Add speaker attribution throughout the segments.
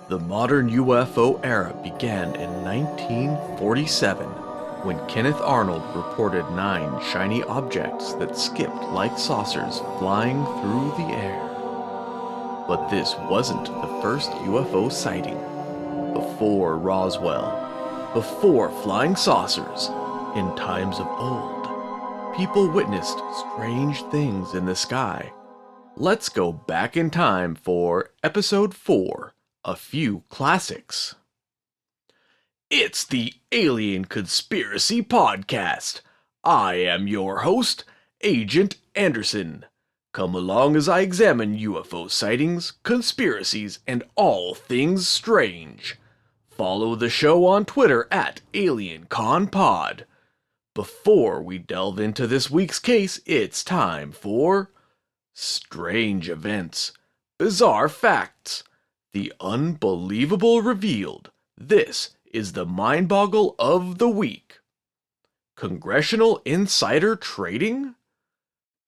Speaker 1: The modern UFO era began in 1947 when Kenneth Arnold reported 9 shiny objects that skipped like saucers flying through the air. But this wasn't the first UFO sighting. Before Roswell, before flying saucers, in times of old, people witnessed strange things in the sky. Let's go back in time for Episode 4, A Few Classics. It's the Alien Conspiracy Podcast. I am your host, Agent Anderson. Come along as I examine UFO sightings, conspiracies, and all things strange. Follow the show on Twitter at AlienConPod. Before we delve into this week's case, it's time for Strange Events, Bizarre Facts, the Unbelievable Revealed. This is the Mindboggle of the Week. Congressional Insider Trading?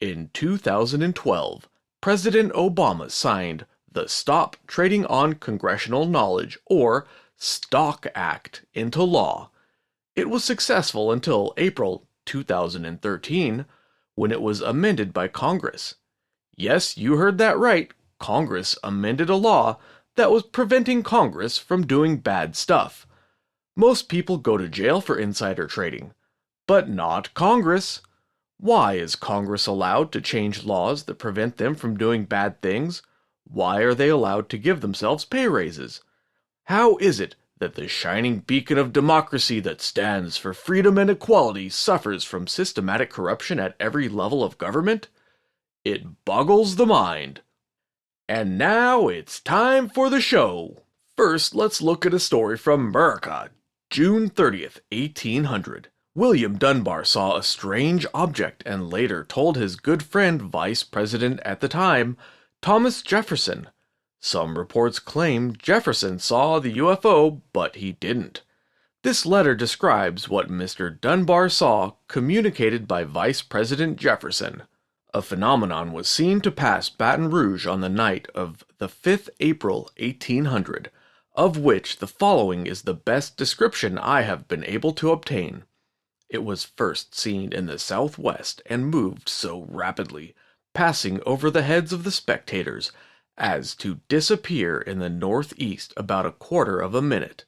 Speaker 1: In 2012, President Obama signed the Stop Trading on Congressional Knowledge, or STOCK Act, into law. It was successful until April 2013, when it was amended by Congress. Yes, you heard that right. Congress amended a law that was preventing Congress from doing bad stuff. Most people go to jail for insider trading, but not Congress. Why is Congress allowed to change laws that prevent them from doing bad things? Why are they allowed to give themselves pay raises? How is it that the shining beacon of democracy that stands for freedom and equality suffers from systematic corruption at every level of government? It boggles the mind. And now it's time for the show. First, let's look at a story from America, June 30th, 1800. William Dunbar saw a strange object and later told his good friend, Vice President at the time, Thomas Jefferson. Some reports claim Jefferson saw the UFO, but he didn't. This letter describes what Mr. Dunbar saw, communicated by Vice President Jefferson. A phenomenon was seen to pass Baton Rouge on the night of the 5th April, 1800, of which the following is the best description I have been able to obtain. It was first seen in the southwest and moved so rapidly, passing over the heads of the spectators, as to disappear in the northeast about a quarter of a minute.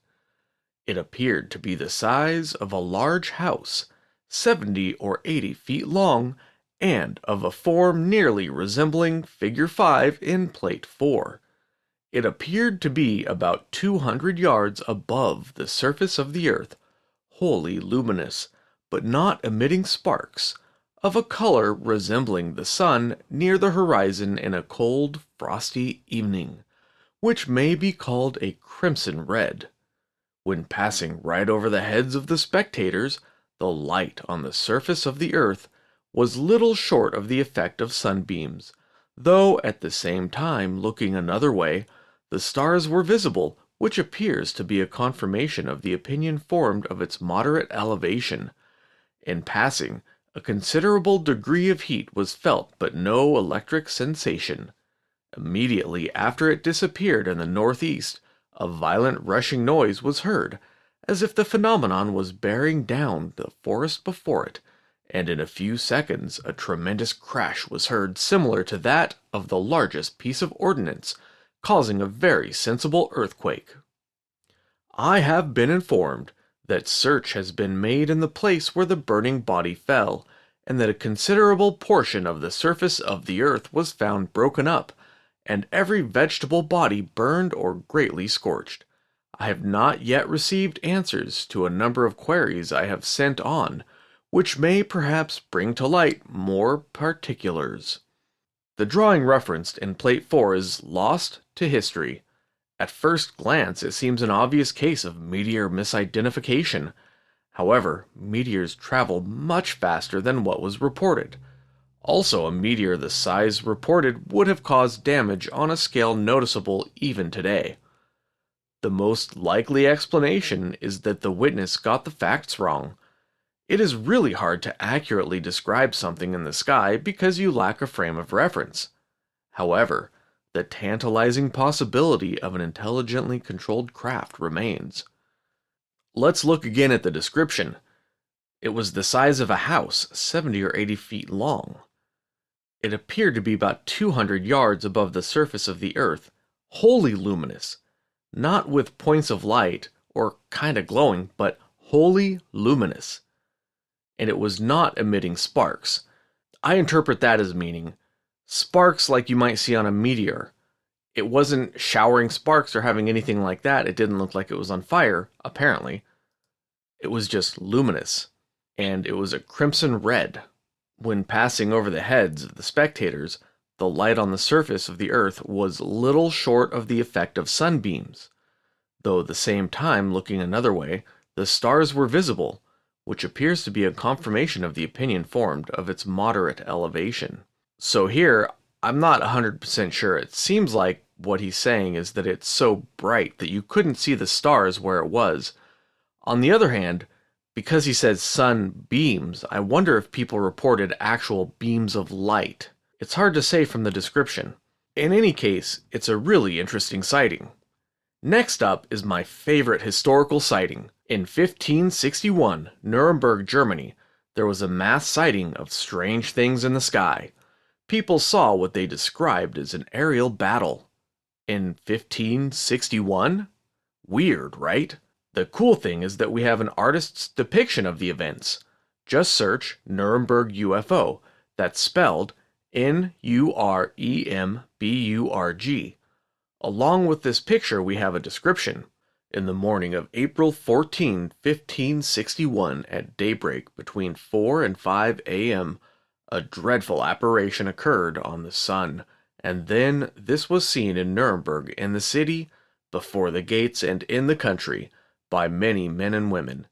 Speaker 1: It appeared to be the size of a large house, 70 or 80 feet long, and of a form nearly resembling Figure 5 in Plate 4. It appeared to be about 200 yards above the surface of the earth, wholly luminous, but not emitting sparks, of a color resembling the sun near the horizon in a cold, frosty evening, which may be called a crimson red. When passing right over the heads of the spectators, the light on the surface of the earth was little short of the effect of sunbeams, though at the same time, looking another way, the stars were visible, which appears to be a confirmation of the opinion formed of its moderate elevation. In passing, a considerable degree of heat was felt, but no electric sensation. Immediately after it disappeared in the northeast, a violent rushing noise was heard, as if the phenomenon was bearing down the forest before it, and in a few seconds a tremendous crash was heard similar to that of the largest piece of ordnance, causing a very sensible earthquake. I have been informed that search has been made in the place where the burning body fell, and that a considerable portion of the surface of the earth was found broken up, and every vegetable body burned or greatly scorched. I have not yet received answers to a number of queries I have sent on, which may perhaps bring to light more particulars. The drawing referenced in Plate 4 is lost to history. At first glance, it seems an obvious case of meteor misidentification. However, meteors travel much faster than what was reported. Also, a meteor the size reported would have caused damage on a scale noticeable even today. The most likely explanation is that the witness got the facts wrong. It is really hard to accurately describe something in the sky because you lack a frame of reference. However, the tantalizing possibility of an intelligently controlled craft remains. Let's look again at the description. It was the size of a house, 70 or 80 feet long. It appeared to be about 200 yards above the surface of the earth, wholly luminous, not with points of light or kind of glowing, but wholly luminous. And it was not emitting sparks. I interpret that as meaning sparks like you might see on a meteor. It wasn't showering sparks or having anything like that. It didn't look like it was on fire, apparently. It was just luminous, and it was a crimson red. When passing over the heads of the spectators, the light on the surface of the earth was little short of the effect of sunbeams, though at the same time, looking another way, the stars were visible, which appears to be a confirmation of the opinion formed of its moderate elevation. So here, I'm not 100% sure. It seems like what he's saying is that it's so bright that you couldn't see the stars where it was. On the other hand, because he says sun beams, I wonder if people reported actual beams of light. It's hard to say from the description. In any case, it's a really interesting sighting. Next up is my favorite historical sighting. In 1561, Nuremberg, Germany, there was a mass sighting of strange things in the sky. People saw what they described as an aerial battle. In 1561? Weird, right? The cool thing is that we have an artist's depiction of the events. Just search Nuremberg UFO. That's spelled Nuremberg. Along with this picture, we have a description. In the morning of April 14, 1561, at daybreak between 4 and 5 a.m., a dreadful apparition occurred on the sun, and then this was seen in Nuremberg, in the city, before the gates, and in the country, by many men and women.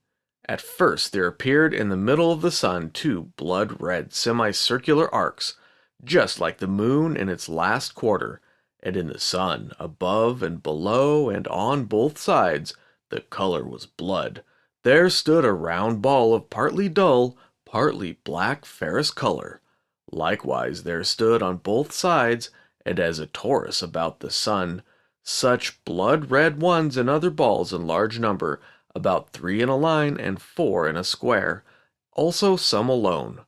Speaker 1: At first there appeared in the middle of the sun 2 blood-red semicircular arcs, just like the moon in its last quarter, and in the sun, above and below and on both sides, the color was blood. There stood a round ball of partly dull, partly black ferrous color. Likewise there stood on both sides, and as a torus about the sun, such blood-red ones and other balls in large number, about 3 in a line and 4 in a square, also some alone.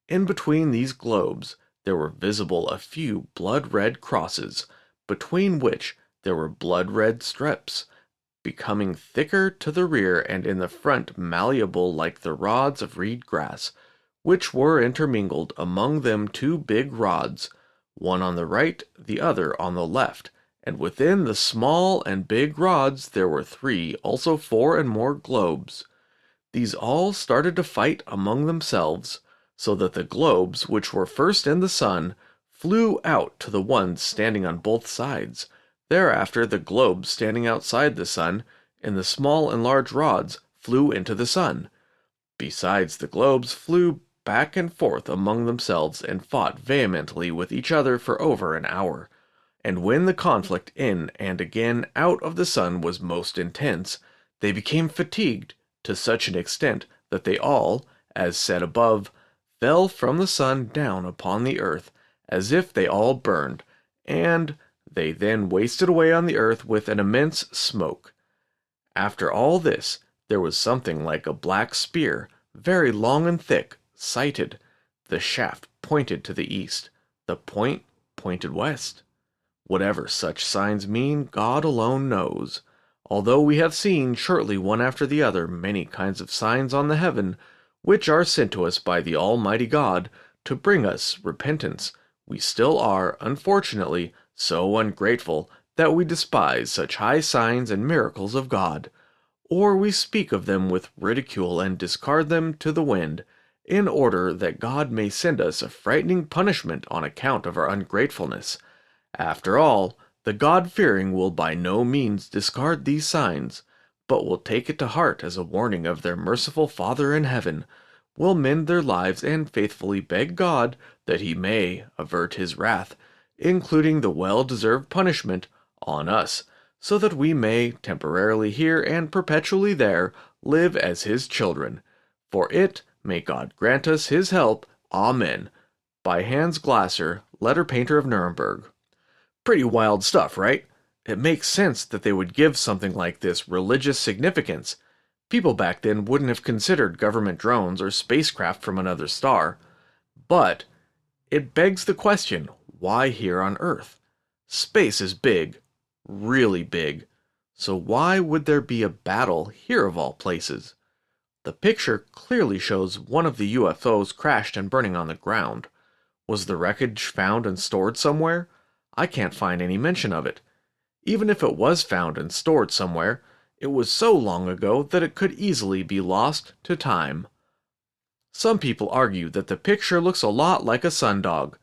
Speaker 1: In between these globes there were visible a few blood-red crosses, between which there were blood-red strips, becoming thicker to the rear and in the front malleable like the rods of reed grass, which were intermingled among them 2 big rods, one on the right, the other on the left, and within the small and big rods there were 3, also 4 and more globes. These all started to fight among themselves, so that the globes, which were first in the sun, flew out to the ones standing on both sides. Thereafter the globes standing outside the sun, in the small and large rods, flew into the sun. Besides, the globes flew back and forth among themselves and fought vehemently with each other for over an hour. And when the conflict in and again out of the sun was most intense, they became fatigued to such an extent that they all, as said above, fell from the sun down upon the earth, as if they all burned, and they then wasted away on the earth with an immense smoke. After all this, there was something like a black spear, very long and thick, sighted. The shaft pointed to the east, the point pointed west. Whatever such signs mean, God alone knows. Although we have seen, shortly one after the other, many kinds of signs on the heaven, which are sent to us by the Almighty God, to bring us repentance, we still are, unfortunately, so ungrateful that we despise such high signs and miracles of God, or we speak of them with ridicule and discard them to the wind, in order that God may send us a frightening punishment on account of our ungratefulness. After all, the God-fearing will by no means discard these signs, but will take it to heart as a warning of their merciful Father in heaven, will mend their lives and faithfully beg God that he may avert his wrath, including the well-deserved punishment, on us, so that we may, temporarily here and perpetually there, live as his children. For it, may God grant us his help. Amen. By Hans Glasser, letter painter of Nuremberg. Pretty wild stuff, right? It makes sense that they would give something like this religious significance. People back then wouldn't have considered government drones or spacecraft from another star. But it begs the question, why here on Earth? Space is big, really big. So why would there be a battle here of all places? The picture clearly shows one of the UFOs crashed and burning on the ground. Was the wreckage found and stored somewhere? I can't find any mention of it. Even if it was found and stored somewhere, it was so long ago that it could easily be lost to time. Some people argue that the picture looks a lot like a sundog.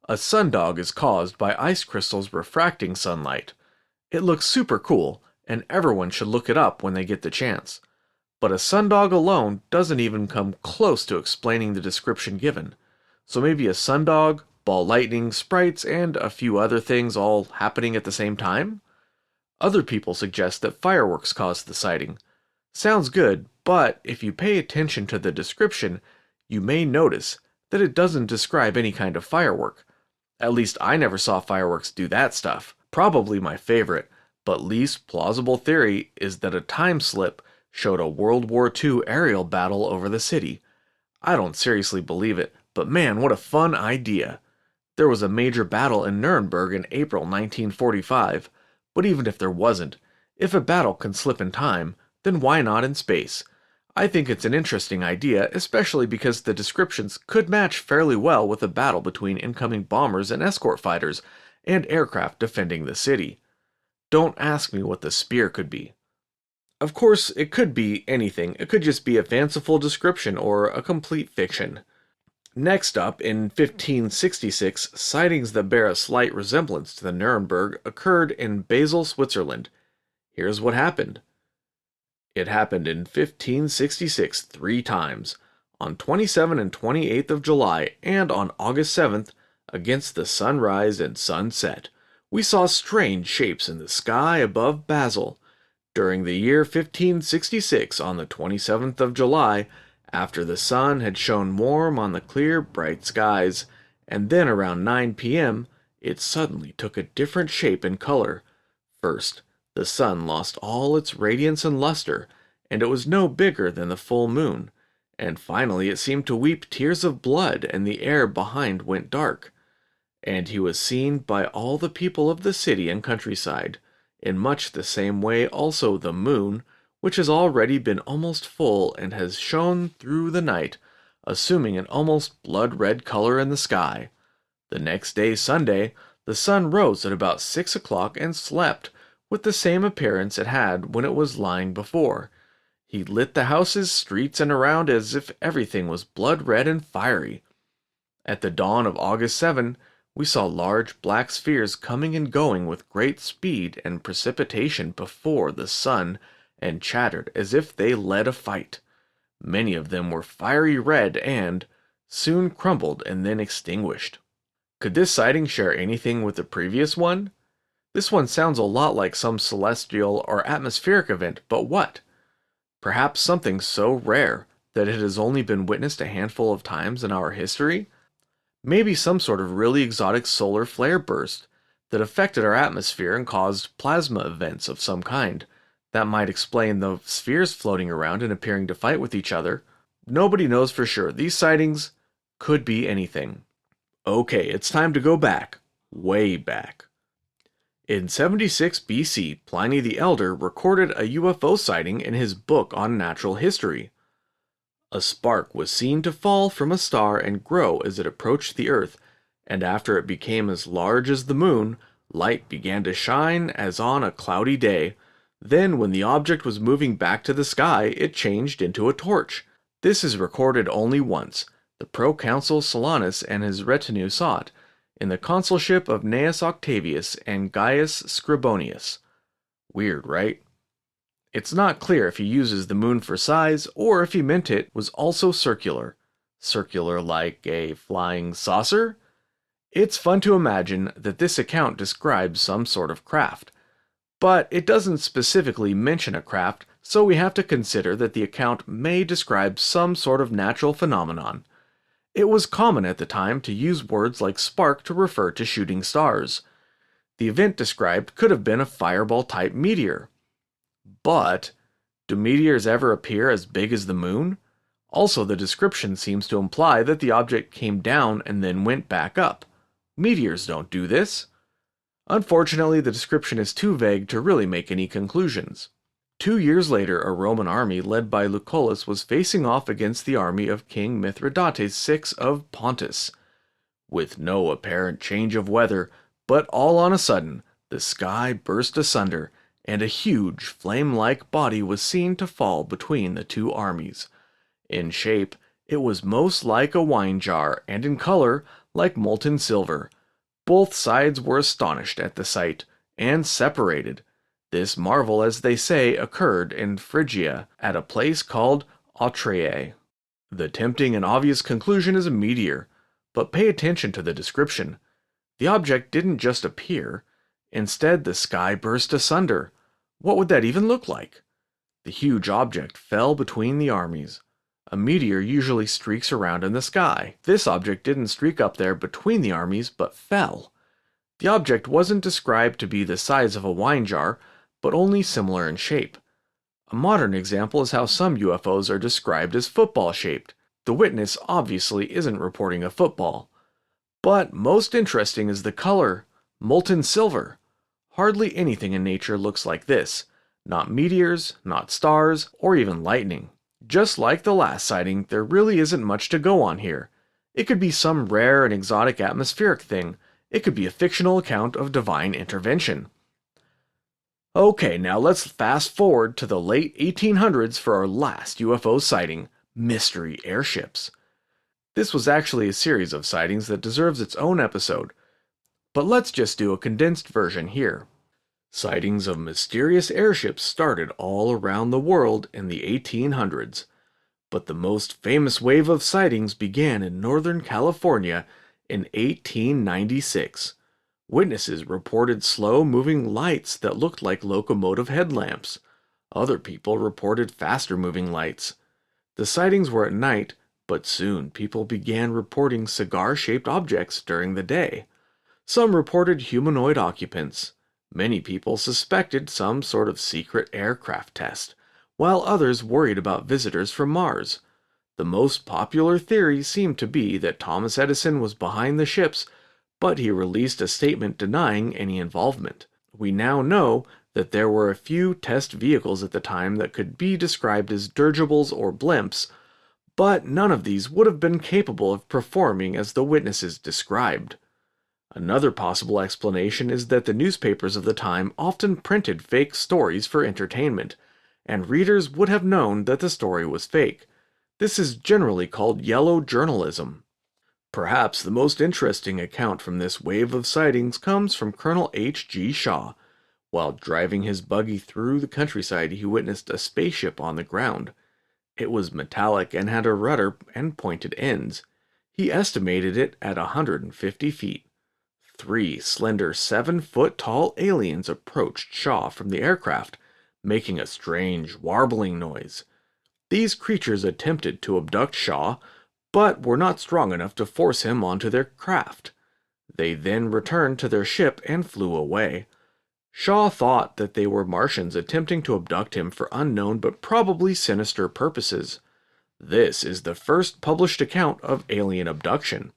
Speaker 1: A sundog is caused by ice crystals refracting sunlight. It looks super cool, and everyone should look it up when they get the chance. But a sundog alone doesn't even come close to explaining the description given. So maybe a sundog, ball lightning, sprites, and a few other things all happening at the same time? Other people suggest that fireworks caused the sighting. Sounds good, but if you pay attention to the description, you may notice that it doesn't describe any kind of firework. At least I never saw fireworks do that stuff. Probably my favorite, but least plausible theory is that a time slip showed a World War II aerial battle over the city. I don't seriously believe it, but man, what a fun idea. There was a major battle in Nuremberg in April 1945, but even if there wasn't, if a battle can slip in time, then why not in space? I think it's an interesting idea, especially because the descriptions could match fairly well with a battle between incoming bombers and escort fighters, and aircraft defending the city. Don't ask me what the spear could be. Of course, it could be anything. It could just be a fanciful description or a complete fiction. Next up, in 1566, sightings that bear a slight resemblance to the Nuremberg occurred in Basel, Switzerland. Here's what happened. It happened in 1566 3 times, on 27th and 28th of July, and on August 7th, against the sunrise and sunset. We saw strange shapes in the sky above Basel. During the year 1566, on the 27th of July, after the sun had shone warm on the clear, bright skies, and then around 9 p.m., it suddenly took a different shape and color. First, the sun lost all its radiance and luster, and it was no bigger than the full moon, and finally it seemed to weep tears of blood, and the air behind went dark. And he was seen by all the people of the city and countryside. In much the same way also the moon, which has already been almost full and has shone through the night, assuming an almost blood-red color in the sky. The next day, Sunday, the sun rose at about 6 o'clock and slept, with the same appearance it had when it was lying before. He lit the houses, streets, and around as if everything was blood-red and fiery. At the dawn of August 7, we saw large black spheres coming and going with great speed and precipitation before the sun, and chattered as if they led a fight. Many of them were fiery red and soon crumbled and then extinguished. Could this sighting share anything with the previous one? This one sounds a lot like some celestial or atmospheric event, but what? Perhaps something so rare that it has only been witnessed a handful of times in our history? Maybe some sort of really exotic solar flare burst that affected our atmosphere and caused plasma events of some kind. That might explain the spheres floating around and appearing to fight with each other. Nobody knows for sure. These sightings could be anything. Okay, it's time to go back. Way back. In 76 BC, Pliny the Elder recorded a UFO sighting in his book on natural history. A spark was seen to fall from a star and grow as it approached the Earth, and after it became as large as the moon, light began to shine as on a cloudy day. Then, when the object was moving back to the sky, it changed into a torch. This is recorded only once. The proconsul Silanus and his retinue saw it, in the consulship of Gnaeus Octavius and Gaius Scribonius. Weird, right? It's not clear if he uses the moon for size, or if he meant it was also circular. Circular like a flying saucer? It's fun to imagine that this account describes some sort of craft. But it doesn't specifically mention a craft, so we have to consider that the account may describe some sort of natural phenomenon. It was common at the time to use words like spark to refer to shooting stars. The event described could have been a fireball-type meteor. But, do meteors ever appear as big as the moon? Also, the description seems to imply that the object came down and then went back up. Meteors don't do this. Unfortunately, the description is too vague to really make any conclusions. 2 years later, a Roman army led by Lucullus was facing off against the army of King Mithridates VI of Pontus. With no apparent change of weather, but all on a sudden, the sky burst asunder, and a huge flame-like body was seen to fall between the two armies. In shape, it was most like a wine jar, and in color, like molten silver. Both sides were astonished at the sight, and separated. This marvel, as they say, occurred in Phrygia, at a place called Otreae. The tempting and obvious conclusion is a meteor, but pay attention to the description. The object didn't just appear. Instead, the sky burst asunder. What would that even look like? The huge object fell between the armies. A meteor usually streaks around in the sky. This object didn't streak up there between the armies, but fell. The object wasn't described to be the size of a wine jar, but only similar in shape. A modern example is how some UFOs are described as football-shaped. The witness obviously isn't reporting a football. But most interesting is the color, molten silver. Hardly anything in nature looks like this. Not meteors, not stars, or even lightning. Just like the last sighting, there really isn't much to go on here. It could be some rare and exotic atmospheric thing. It could be a fictional account of divine intervention. Okay, now let's fast forward to the late 1800s for our last UFO sighting, mystery airships. This was actually a series of sightings that deserves its own episode, but let's just do a condensed version here. Sightings of mysterious airships started all around the world in the 1800s, but the most famous wave of sightings began in Northern California in 1896. Witnesses reported slow-moving lights that looked like locomotive headlamps. Other people reported faster-moving lights. The sightings were at night, but soon people began reporting cigar-shaped objects during the day. Some reported humanoid occupants. Many people suspected some sort of secret aircraft test, while others worried about visitors from Mars. The most popular theory seemed to be that Thomas Edison was behind the ships, but he released a statement denying any involvement. We now know that there were a few test vehicles at the time that could be described as dirigibles or blimps, but none of these would have been capable of performing as the witnesses described. Another possible explanation is that the newspapers of the time often printed fake stories for entertainment, and readers would have known that the story was fake. This is generally called yellow journalism. Perhaps the most interesting account from this wave of sightings comes from Colonel H.G. Shaw. While driving his buggy through the countryside, he witnessed a spaceship on the ground. It was metallic and had a rudder and pointed ends. He estimated it at 150 feet. 3 slender 7-foot-tall aliens approached Shaw from the aircraft, making a strange, warbling noise. These creatures attempted to abduct Shaw, but were not strong enough to force him onto their craft. They then returned to their ship and flew away. Shaw thought that they were Martians attempting to abduct him for unknown but probably sinister purposes. This is the first published account of alien abduction.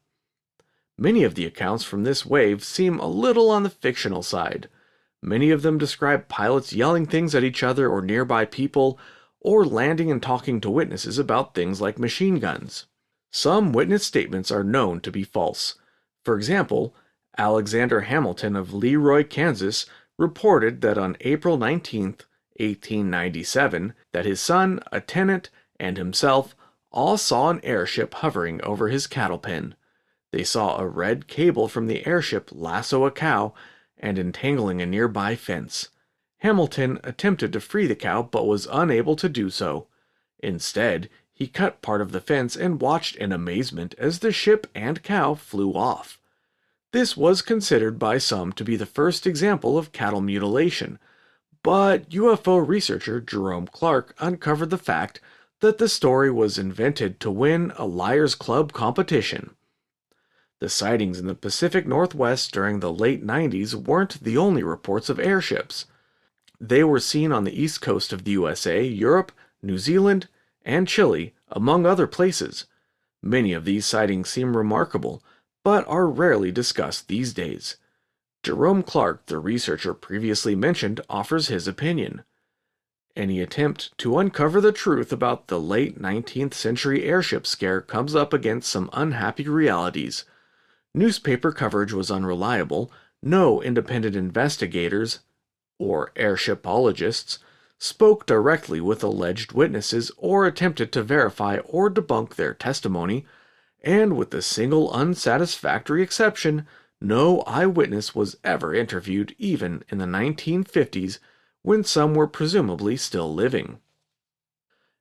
Speaker 1: Many of the accounts from this wave seem a little on the fictional side. Many of them describe pilots yelling things at each other or nearby people, or landing and talking to witnesses about things like machine guns. Some witness statements are known to be false. For example, Alexander Hamilton of Leroy, Kansas, reported that on April 19, 1897, that his son, a tenant, and himself all saw an airship hovering over his cattle pen. They saw a red cable from the airship lasso a cow and entangling a nearby fence. Hamilton attempted to free the cow but was unable to do so. Instead, he cut part of the fence and watched in amazement as the ship and cow flew off. This was considered by some to be the first example of cattle mutilation, but UFO researcher Jerome Clark uncovered the fact that the story was invented to win a Liars Club competition. The sightings in the Pacific Northwest during the late 90s weren't the only reports of airships. They were seen on the east coast of the USA, Europe, New Zealand, and Chile, among other places. Many of these sightings seem remarkable, but are rarely discussed these days. Jerome Clark, the researcher previously mentioned, offers his opinion. Any attempt to uncover the truth about the late 19th century airship scare comes up against some unhappy realities. Newspaper coverage was unreliable, no independent investigators, or airshipologists, spoke directly with alleged witnesses or attempted to verify or debunk their testimony, and with the single unsatisfactory exception, no eyewitness was ever interviewed even in the 1950s when some were presumably still living.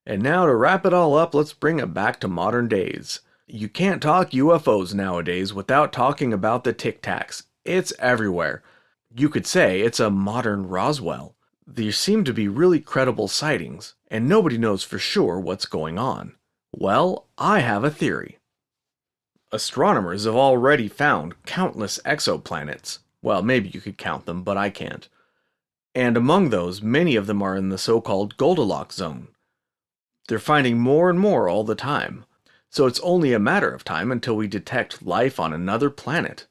Speaker 1: And now to wrap it all up, let's bring it back to modern days. You can't talk UFOs nowadays without talking about the Tic Tacs. It's everywhere. You could say it's a modern Roswell. There seem to be really credible sightings, and nobody knows for sure what's going on. Well, I have a theory. Astronomers have already found countless exoplanets. Well, maybe you could count them, but I can't. And among those, many of them are in the so-called Goldilocks zone. They're finding more and more all the time, so it's only a matter of time until we detect life on another planet.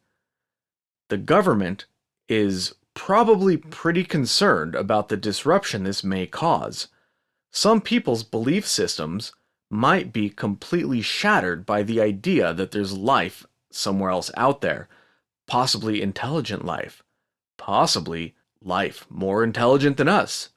Speaker 1: The government is probably pretty concerned about the disruption this may cause. Some people's belief systems might be completely shattered by the idea that there's life somewhere else out there, possibly intelligent life, possibly life more intelligent than us,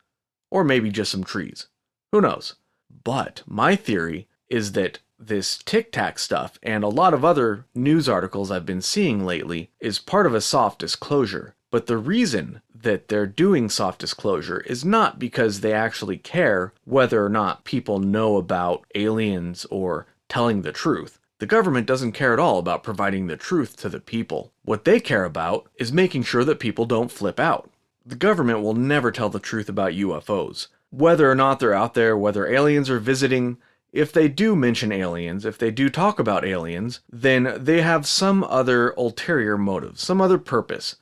Speaker 1: or maybe just some trees. Who knows? But my theory is that this Tic Tac stuff and a lot of other news articles I've been seeing lately is part of a soft disclosure. But the reason that they're doing soft disclosure is not because they actually care whether or not people know about aliens or telling the truth. The government doesn't care at all about providing the truth to the people. What they care about is making sure that people don't flip out. The government will never tell the truth about UFOs. Whether or not they're out there, whether aliens are visiting, if they do mention aliens, if they do talk about aliens, then they have some other ulterior motive, some other purpose.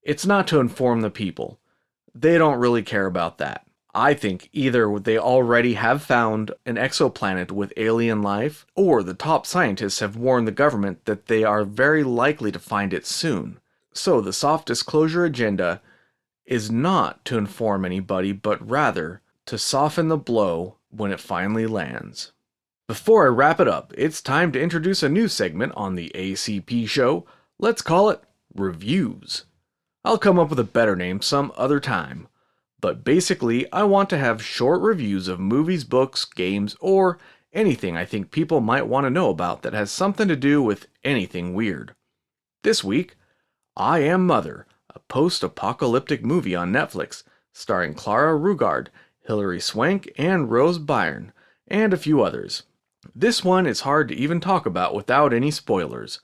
Speaker 1: It's not to inform the people. They don't really care about that. I think either they already have found an exoplanet with alien life, or the top scientists have warned the government that they are very likely to find it soon. So the soft disclosure agenda is not to inform anybody, but rather to soften the blow when it finally lands. Before I wrap it up, it's time to introduce a new segment on the ACP show. Let's call it Reviews. I'll come up with a better name some other time. But basically, I want to have short reviews of movies, books, games, or anything I think people might want to know about that has something to do with anything weird. This week, I Am Mother, a post-apocalyptic movie on Netflix, starring Clara Rugaard, Hilary Swank, and Rose Byrne, and a few others. This one is hard to even talk about without any spoilers.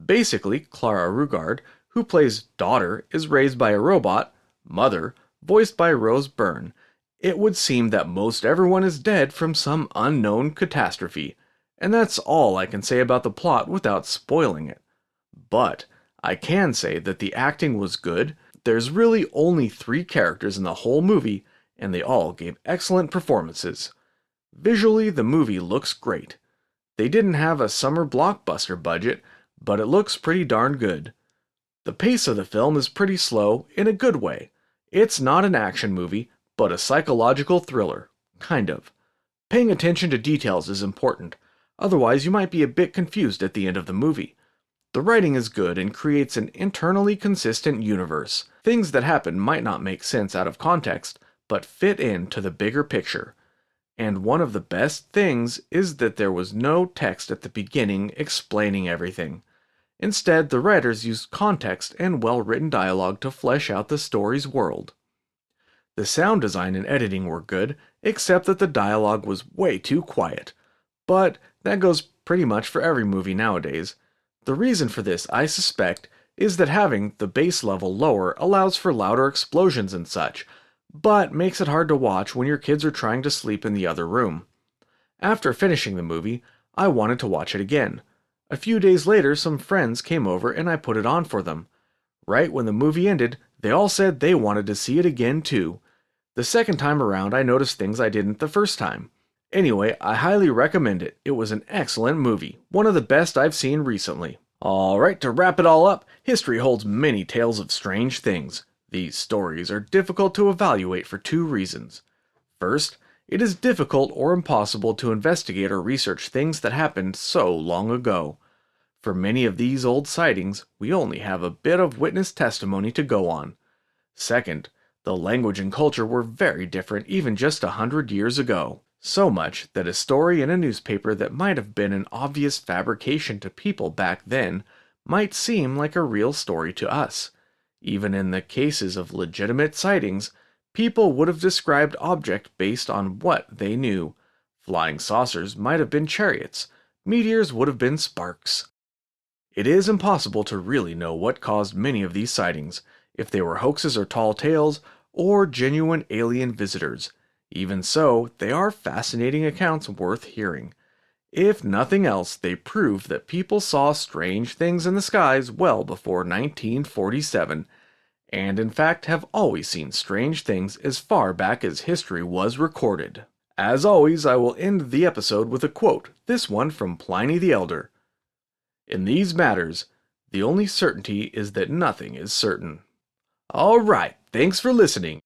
Speaker 1: Basically, Clara Rugaard, who plays daughter, is raised by a robot, Mother, voiced by Rose Byrne. It would seem that most everyone is dead from some unknown catastrophe, and that's all I can say about the plot without spoiling it. But I can say that the acting was good. There's really only 3 characters in the whole movie, and they all gave excellent performances. Visually, the movie looks great. They didn't have a summer blockbuster budget, but it looks pretty darn good. The pace of the film is pretty slow in a good way. It's not an action movie, but a psychological thriller. Kind of. Paying attention to details is important, otherwise you might be a bit confused at the end of the movie. The writing is good and creates an internally consistent universe. Things that happen might not make sense out of context, but fit into the bigger picture. And one of the best things is that there was no text at the beginning explaining everything. Instead, the writers used context and well-written dialogue to flesh out the story's world. The sound design and editing were good, except that the dialogue was way too quiet. But that goes pretty much for every movie nowadays. The reason for this, I suspect, is that having the bass level lower allows for louder explosions and such, but makes it hard to watch when your kids are trying to sleep in the other room. After finishing the movie, I wanted to watch it again. A few days later, some friends came over and I put it on for them. Right when the movie ended, they all said they wanted to see it again too. The second time around, I noticed things I didn't the first time. Anyway, I highly recommend it. It was an excellent movie, one of the best I've seen recently. Alright, to wrap it all up, history holds many tales of strange things. These stories are difficult to evaluate for two reasons. First, it is difficult or impossible to investigate or research things that happened so long ago. For many of these old sightings, we only have a bit of witness testimony to go on. Second, the language and culture were very different even just 100 years ago. So much that a story in a newspaper that might have been an obvious fabrication to people back then might seem like a real story to us. Even in the cases of legitimate sightings, people would have described objects based on what they knew. Flying saucers might have been chariots, meteors would have been sparks. It is impossible to really know what caused many of these sightings, if they were hoaxes or tall tales, or genuine alien visitors. Even so, they are fascinating accounts worth hearing. If nothing else, they prove that people saw strange things in the skies well before 1947, and in fact have always seen strange things as far back as history was recorded. As always, I will end the episode with a quote, this one from Pliny the Elder. In these matters, the only certainty is that nothing is certain. Alright, thanks for listening.